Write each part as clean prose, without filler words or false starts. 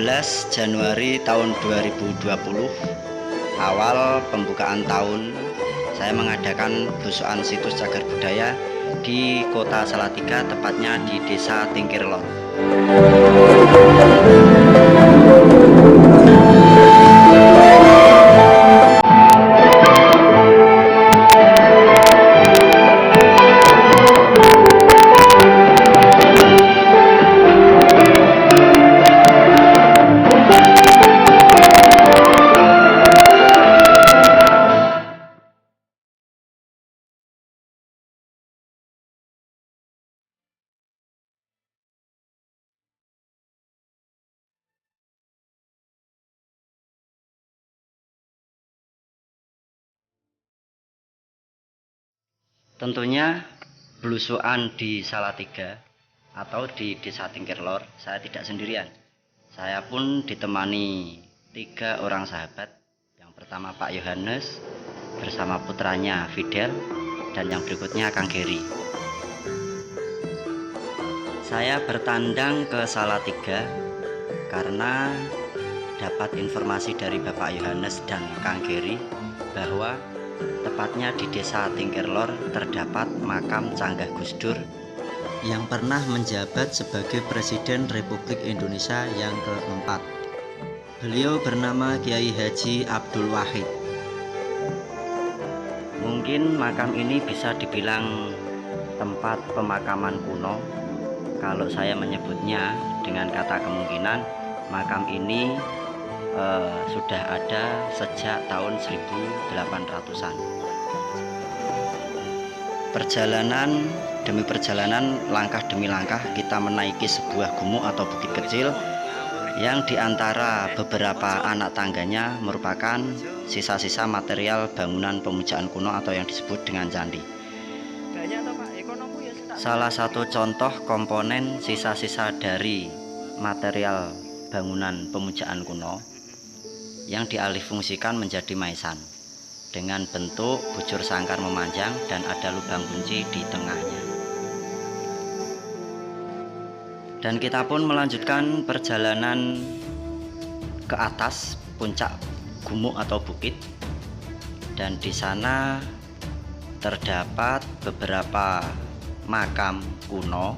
11 Januari tahun 2020, awal pembukaan tahun, saya mengadakan belusukan situs cagar budaya di Kota Salatiga, tepatnya di Desa Tingkirlor. Tentunya belusukan di Salatiga atau di Desa Tingkirlor saya tidak sendirian. Saya pun ditemani 3 orang sahabat. Yang pertama Pak Yohanes bersama putranya Fidel, dan yang berikutnya Kang Geri. Saya bertandang ke Salatiga karena dapat informasi dari Bapak Yohanes dan Kang Geri bahwa tepatnya di Desa Tingkirlor terdapat makam Canggah Gus Dur yang pernah menjabat sebagai Presiden Republik Indonesia yang keempat. Beliau bernama Kiai Haji Abdul Wahid. Mungkin makam ini bisa dibilang tempat pemakaman kuno. Kalau saya menyebutnya dengan kata kemungkinan, makam ini sudah ada sejak tahun 1800-an. Perjalanan demi perjalanan, langkah demi langkah kita menaiki sebuah gumuk atau bukit kecil yang diantara beberapa anak tangganya merupakan sisa-sisa material bangunan pemujaan kuno atau yang disebut dengan candi. Salah satu contoh komponen sisa-sisa dari material bangunan pemujaan kuno yang dialihfungsikan menjadi maisan dengan bentuk bujur sangkar memanjang dan ada lubang kunci di tengahnya. Dan kita pun melanjutkan perjalanan ke atas puncak gumuk atau bukit, dan di sana terdapat beberapa makam kuno,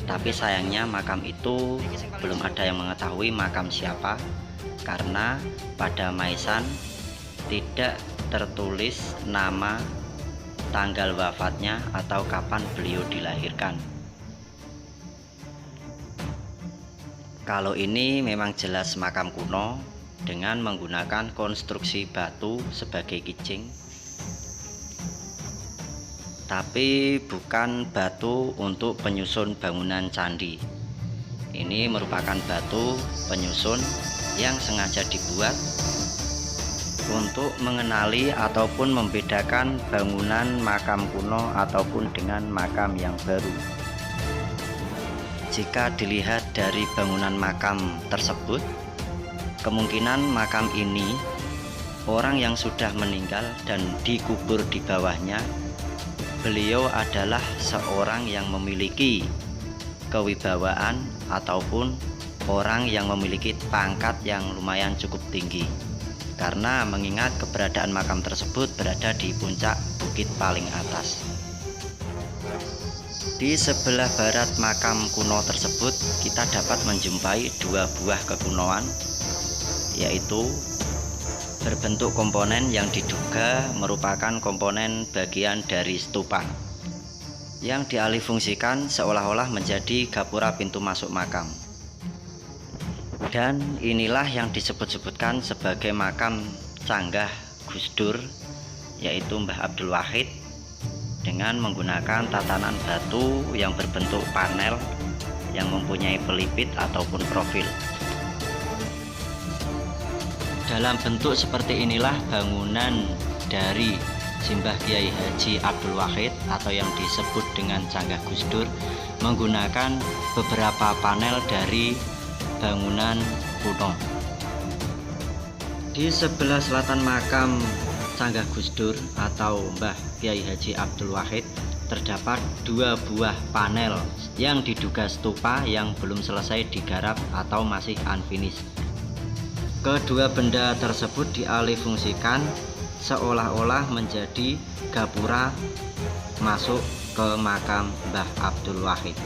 tapi sayangnya makam itu belum ada yang mengetahui makam siapa, karena pada maisan tidak tertulis nama, tanggal wafatnya, atau kapan beliau dilahirkan. Kalau ini memang jelas makam kuno dengan menggunakan konstruksi batu sebagai kijing, tapi bukan batu untuk penyusun bangunan candi. Ini merupakan batu penyusun yang sengaja dibuat untuk mengenali ataupun membedakan bangunan makam kuno ataupun dengan makam yang baru. Jika dilihat dari bangunan makam tersebut, kemungkinan makam ini orang yang sudah meninggal dan dikubur di bawahnya, beliau adalah seorang yang memiliki kewibawaan ataupun orang yang memiliki pangkat yang lumayan cukup tinggi, karena mengingat keberadaan makam tersebut berada di puncak bukit paling atas. Di sebelah barat makam kuno tersebut kita dapat menjumpai 2 buah kekunoan, yaitu berbentuk komponen yang diduga merupakan komponen bagian dari stupa yang dialihfungsikan seolah-olah menjadi gapura pintu masuk makam. Dan inilah yang disebut-sebutkan sebagai makam Canggah Gus Dur, yaitu Mbah Abdul Wahid, dengan menggunakan tatanan batu yang berbentuk panel yang mempunyai pelipit ataupun profil. Dalam bentuk seperti inilah bangunan dari Simbah Kiai Haji Abdul Wahid atau yang disebut dengan Canggah Gus Dur menggunakan beberapa panel dari bangunan kuno. Di sebelah selatan makam Canggah Gus Dur atau Mbah Kiai Haji Abdul Wahid terdapat 2 buah panel yang diduga stupa yang belum selesai digarap atau masih unfinished. Kedua benda tersebut dialihfungsikan seolah-olah menjadi gapura masuk ke makam Mbah Abdul Wahid.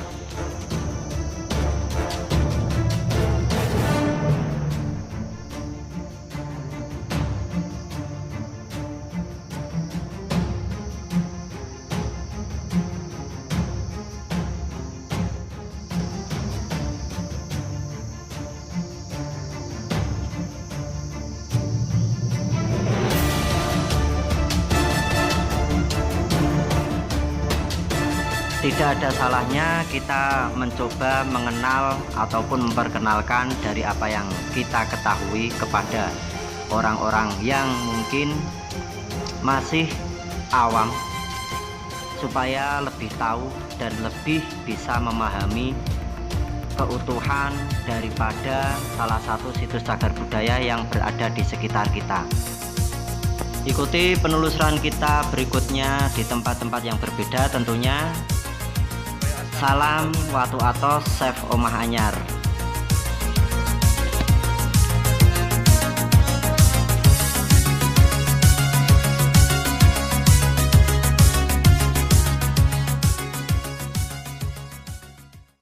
Tidak ada salahnya kita mencoba mengenal ataupun memperkenalkan dari apa yang kita ketahui kepada orang-orang yang mungkin masih awam, supaya lebih tahu dan lebih bisa memahami keutuhan daripada salah satu situs cagar budaya yang berada di sekitar kita. Ikuti penelusuran kita berikutnya di tempat-tempat yang berbeda tentunya. Salam Watu Atos, Chef Omah Anyar.